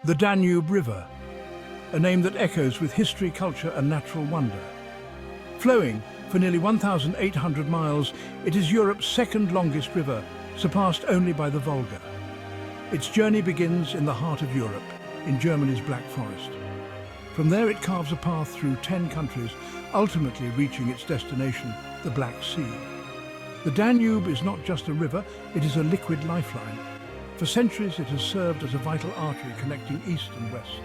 The Danube River, a name that echoes with history, culture and natural wonder. Flowing for nearly 1,800 miles, it is Europe's second longest river, surpassed only by the Volga. Its journey begins in the heart of Europe, in Germany's Black Forest. From there it carves a path through 10 countries, ultimately reaching its destination, the Black Sea. The Danube is not just a river, it is a liquid lifeline. For centuries it has served as a vital artery connecting east and west.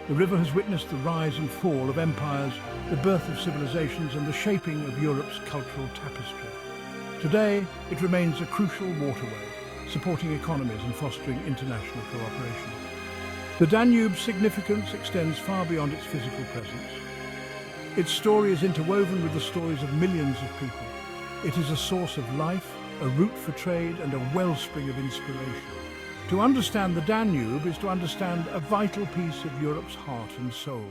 The river has witnessed the rise and fall of empires, the birth of civilizations and the shaping of Europe's cultural tapestry. Today, it remains a crucial waterway, supporting economies and fostering international cooperation. The Danube's significance extends far beyond its physical presence. Its story is interwoven with the stories of millions of people. It is a source of life, a route for trade and a wellspring of inspiration. To understand the Danube is to understand a vital piece of Europe's heart and soul.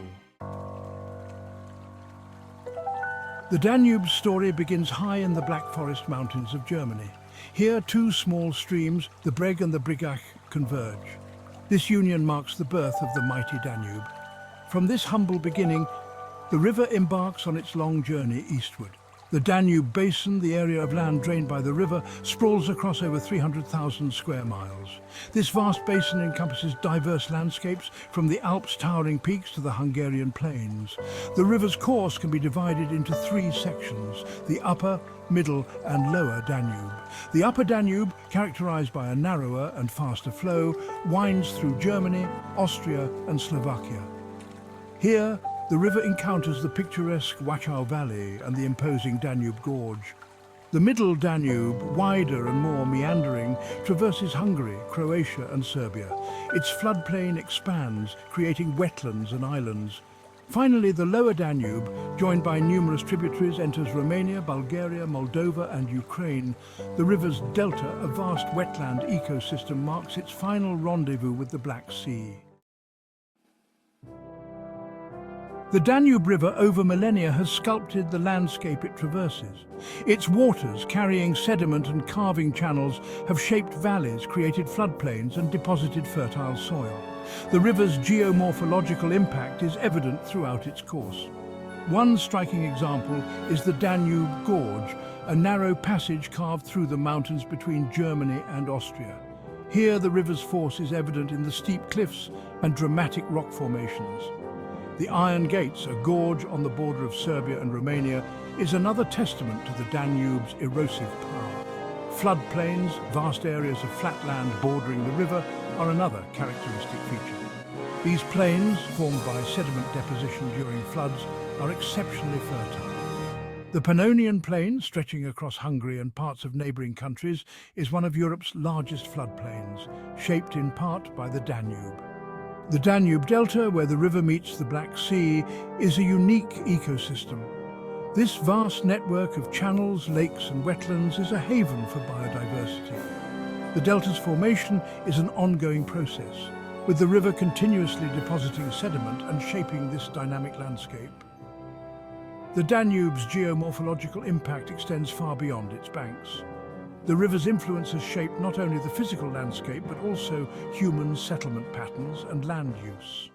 The Danube's story begins high in the Black Forest mountains of Germany. Here, two small streams, the Breg and the Brigach, converge. This union marks the birth of the mighty Danube. From this humble beginning, the river embarks on its long journey eastward. The Danube Basin, the area of land drained by the river, sprawls across over 300,000 square miles. This vast basin encompasses diverse landscapes, from the Alps' towering peaks to the Hungarian plains. The river's course can be divided into three sections: the upper, middle and lower Danube. The upper Danube, characterized by a narrower and faster flow, winds through Germany, Austria and Slovakia. Here, the river encounters the picturesque Wachau Valley and the imposing Danube Gorge. The middle Danube, wider and more meandering, traverses Hungary, Croatia and Serbia. Its floodplain expands, creating wetlands and islands. Finally, the lower Danube, joined by numerous tributaries, enters Romania, Bulgaria, Moldova and Ukraine. The river's delta, a vast wetland ecosystem, marks its final rendezvous with the Black Sea. The Danube River over millennia has sculpted the landscape it traverses. Its waters, carrying sediment and carving channels, have shaped valleys, created floodplains and deposited fertile soil. The river's geomorphological impact is evident throughout its course. One striking example is the Danube Gorge, a narrow passage carved through the mountains between Germany and Austria. Here the river's force is evident in the steep cliffs and dramatic rock formations. The Iron Gates, a gorge on the border of Serbia and Romania, is another testament to the Danube's erosive power. Floodplains, vast areas of flat land bordering the river, are another characteristic feature. These plains, formed by sediment deposition during floods, are exceptionally fertile. The Pannonian Plain, stretching across Hungary and parts of neighbouring countries, is one of Europe's largest floodplains, shaped in part by the Danube. The Danube Delta, where the river meets the Black Sea, is a unique ecosystem. This vast network of channels, lakes and wetlands is a haven for biodiversity. The delta's formation is an ongoing process, with the river continuously depositing sediment and shaping this dynamic landscape. The Danube's geomorphological impact extends far beyond its banks. The river's influence has shaped not only the physical landscape, but also human settlement patterns and land use.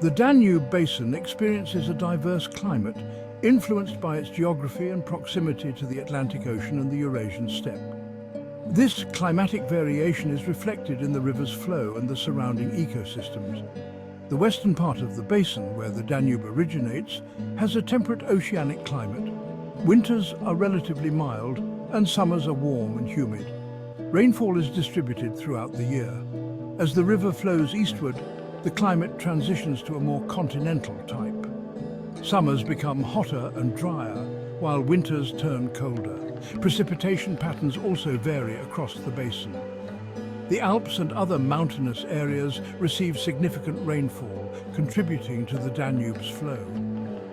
The Danube Basin experiences a diverse climate, influenced by its geography and proximity to the Atlantic Ocean and the Eurasian steppe. This climatic variation is reflected in the river's flow and the surrounding ecosystems. The western part of the basin, where the Danube originates, has a temperate oceanic climate. Winters are relatively mild and summers are warm and humid. Rainfall is distributed throughout the year. As the river flows eastward, the climate transitions to a more continental type. Summers become hotter and drier, while winters turn colder. Precipitation patterns also vary across the basin. The Alps and other mountainous areas receive significant rainfall, contributing to the Danube's flow.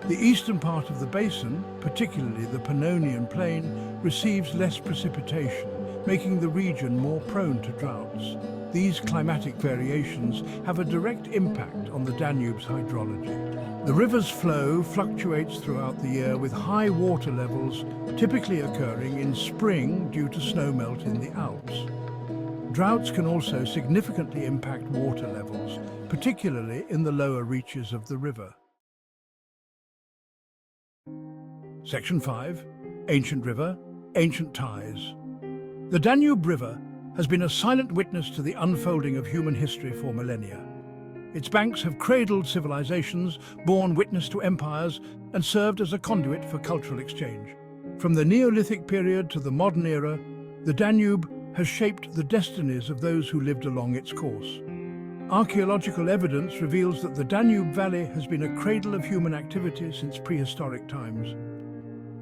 The eastern part of the basin, particularly the Pannonian Plain, receives less precipitation, making the region more prone to droughts. These climatic variations have a direct impact on the Danube's hydrology. The river's flow fluctuates throughout the year, with high water levels typically occurring in spring due to snowmelt in the Alps. Droughts can also significantly impact water levels, particularly in the lower reaches of the river. Section 5. Ancient River, Ancient Ties. The Danube River has been a silent witness to the unfolding of human history for millennia. Its banks have cradled civilizations, borne witness to empires, and served as a conduit for cultural exchange. From the Neolithic period to the modern era, the Danube has shaped the destinies of those who lived along its course. Archaeological evidence reveals that the Danube Valley has been a cradle of human activity since prehistoric times.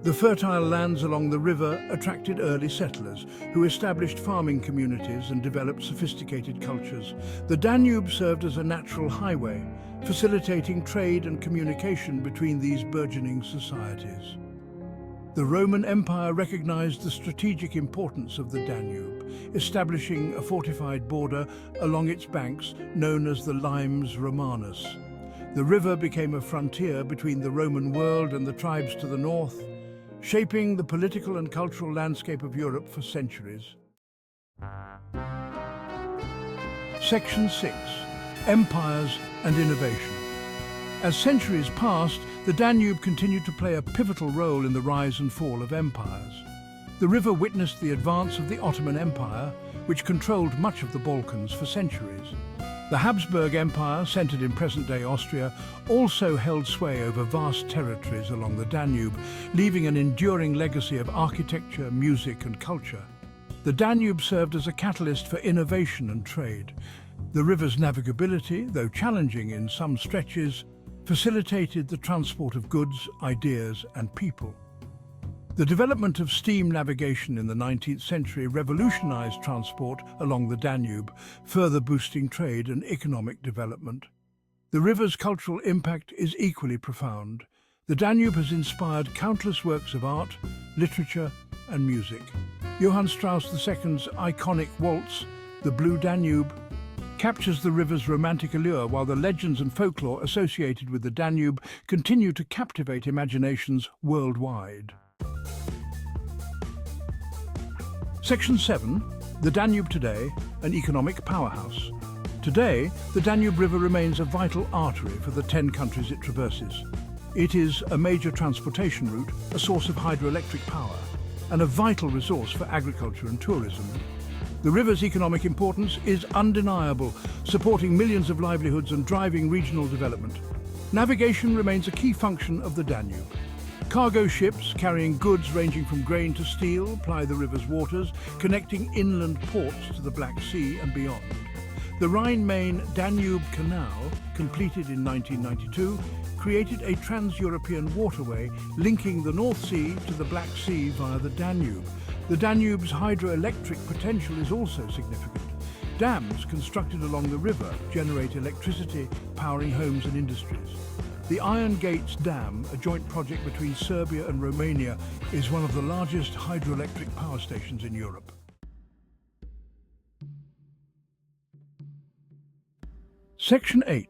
The fertile lands along the river attracted early settlers who established farming communities and developed sophisticated cultures. The Danube served as a natural highway, facilitating trade and communication between these burgeoning societies. The Roman Empire recognized the strategic importance of the Danube, establishing a fortified border along its banks known as the Limes Romanus. The river became a frontier between the Roman world and the tribes to the north, shaping the political and cultural landscape of Europe for centuries. Section 6. Empires and Innovation. As centuries passed, the Danube continued to play a pivotal role in the rise and fall of empires. The river witnessed the advance of the Ottoman Empire, which controlled much of the Balkans for centuries. The Habsburg Empire, centered in present-day Austria, also held sway over vast territories along the Danube, leaving an enduring legacy of architecture, music and culture. The Danube served as a catalyst for innovation and trade. The river's navigability, though challenging in some stretches, facilitated the transport of goods, ideas and people. The development of steam navigation in the 19th century revolutionized transport along the Danube, further boosting trade and economic development. The river's cultural impact is equally profound. The Danube has inspired countless works of art, literature and music. Johann Strauss II's iconic waltz, The Blue Danube, captures the river's romantic allure, while the legends and folklore associated with the Danube continue to captivate imaginations worldwide. Section 7. The Danube Today, an Economic Powerhouse. Today, the Danube River remains a vital artery for the 10 countries it traverses. It is a major transportation route, a source of hydroelectric power, and a vital resource for agriculture and tourism. The river's economic importance is undeniable, supporting millions of livelihoods and driving regional development. Navigation remains a key function of the Danube. Cargo ships carrying goods ranging from grain to steel ply the river's waters, connecting inland ports to the Black Sea and beyond. The Rhine-Main-Danube Canal, completed in 1992, created a trans-European waterway linking the North Sea to the Black Sea via the Danube. The Danube's hydroelectric potential is also significant. Dams constructed along the river generate electricity, powering homes and industries. The Iron Gates Dam, a joint project between Serbia and Romania, is one of the largest hydroelectric power stations in Europe. Section 8.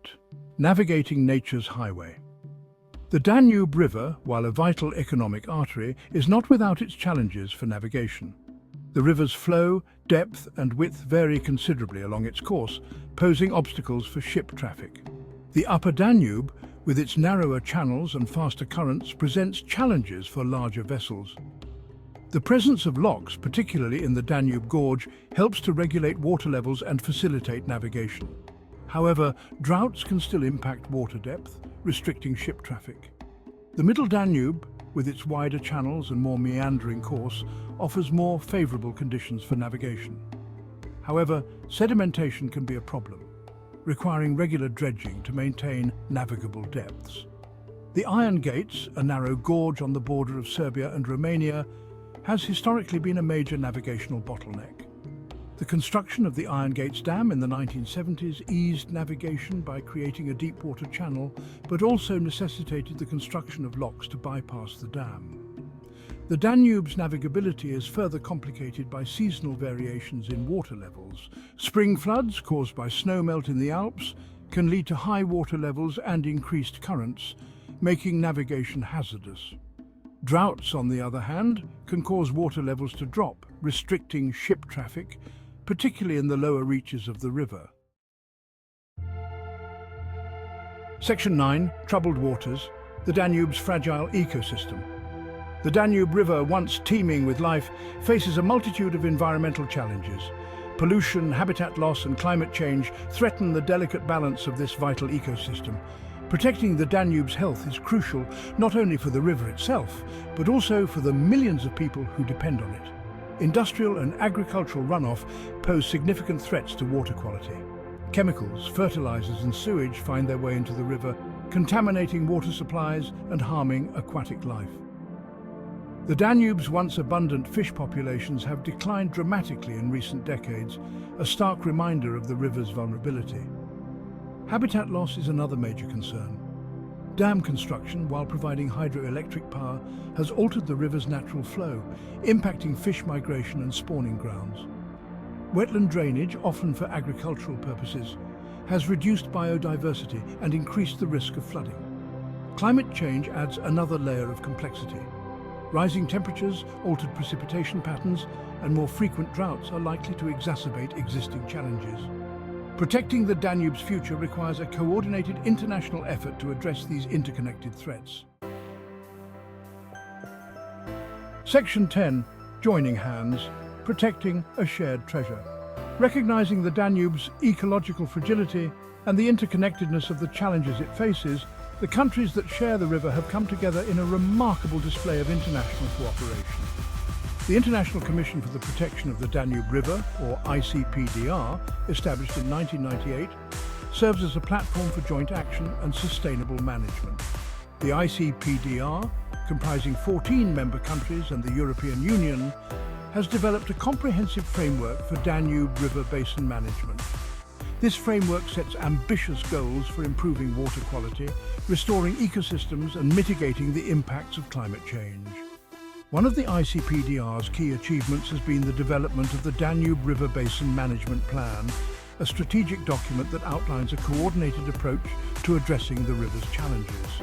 Navigating Nature's Highway. The Danube River, while a vital economic artery, is not without its challenges for navigation. The river's flow, depth and width vary considerably along its course, posing obstacles for ship traffic. The Upper Danube, with its narrower channels and faster currents, presents challenges for larger vessels. The presence of locks, particularly in the Danube Gorge, helps to regulate water levels and facilitate navigation. However, droughts can still impact water depth, restricting ship traffic. The Middle Danube, with its wider channels and more meandering course, offers more favorable conditions for navigation. However, sedimentation can be a problem, requiring regular dredging to maintain navigable depths. The Iron Gates, a narrow gorge on the border of Serbia and Romania, has historically been a major navigational bottleneck. The construction of the Iron Gates Dam in the 1970s eased navigation by creating a deep-water channel, but also necessitated the construction of locks to bypass the dam. The Danube's navigability is further complicated by seasonal variations in water levels. Spring floods caused by snowmelt in the Alps can lead to high water levels and increased currents, making navigation hazardous. Droughts, on the other hand, can cause water levels to drop, restricting ship traffic, particularly in the lower reaches of the river. Section 9, Troubled Waters, the Danube's fragile ecosystem. The Danube River, once teeming with life, faces a multitude of environmental challenges. Pollution, habitat loss and climate change threaten the delicate balance of this vital ecosystem. Protecting the Danube's health is crucial not only for the river itself, but also for the millions of people who depend on it. Industrial and agricultural runoff pose significant threats to water quality. Chemicals, fertilizers and sewage find their way into the river, contaminating water supplies and harming aquatic life. The Danube's once abundant fish populations have declined dramatically in recent decades, a stark reminder of the river's vulnerability. Habitat loss is another major concern. Dam construction, while providing hydroelectric power, has altered the river's natural flow, impacting fish migration and spawning grounds. Wetland drainage, often for agricultural purposes, has reduced biodiversity and increased the risk of flooding. Climate change adds another layer of complexity. Rising temperatures, altered precipitation patterns, and more frequent droughts are likely to exacerbate existing challenges. Protecting the Danube's future requires a coordinated international effort to address these interconnected threats. Section 10, Joining Hands, Protecting a Shared Treasure. Recognizing the Danube's ecological fragility and the interconnectedness of the challenges it faces, the countries that share the river have come together in a remarkable display of international cooperation. The International Commission for the Protection of the Danube River, or ICPDR, established in 1998, serves as a platform for joint action and sustainable management. The ICPDR, comprising 14 member countries and the European Union, has developed a comprehensive framework for Danube River basin management. This framework sets ambitious goals for improving water quality, restoring ecosystems and mitigating the impacts of climate change. One of the ICPDR's key achievements has been the development of the Danube River Basin Management Plan, a strategic document that outlines a coordinated approach to addressing the river's challenges.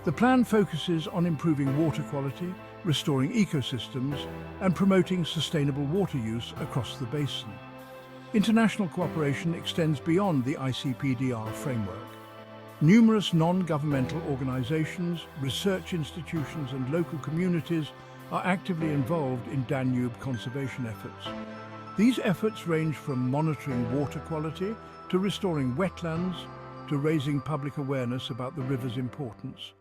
The plan focuses on improving water quality, restoring ecosystems, and promoting sustainable water use across the basin. International cooperation extends beyond the ICPDR framework. Numerous non-governmental organizations, research institutions, and local communities are actively involved in Danube conservation efforts. These efforts range from monitoring water quality to restoring wetlands to raising public awareness about the river's importance.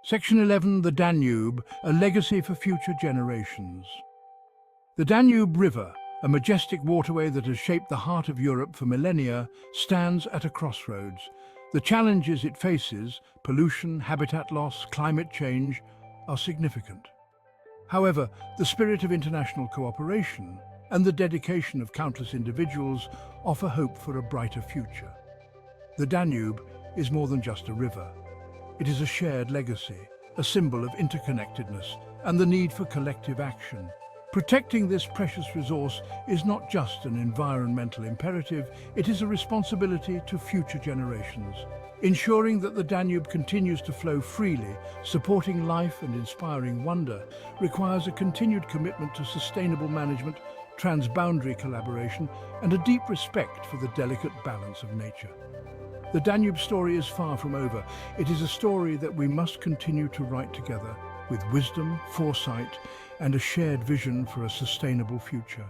Section 11, The Danube, a legacy for future generations. The Danube River, a majestic waterway that has shaped the heart of Europe for millennia, stands at a crossroads. The challenges it faces, pollution, habitat loss, climate change, are significant. However, the spirit of international cooperation and the dedication of countless individuals offer hope for a brighter future. The Danube is more than just a river. It is a shared legacy, a symbol of interconnectedness and the need for collective action. Protecting this precious resource is not just an environmental imperative, it is a responsibility to future generations. Ensuring that the Danube continues to flow freely, supporting life and inspiring wonder, requires a continued commitment to sustainable management, transboundary collaboration, and a deep respect for the delicate balance of nature. The Danube story is far from over. It is a story that we must continue to write together, with wisdom, foresight, and a shared vision for a sustainable future.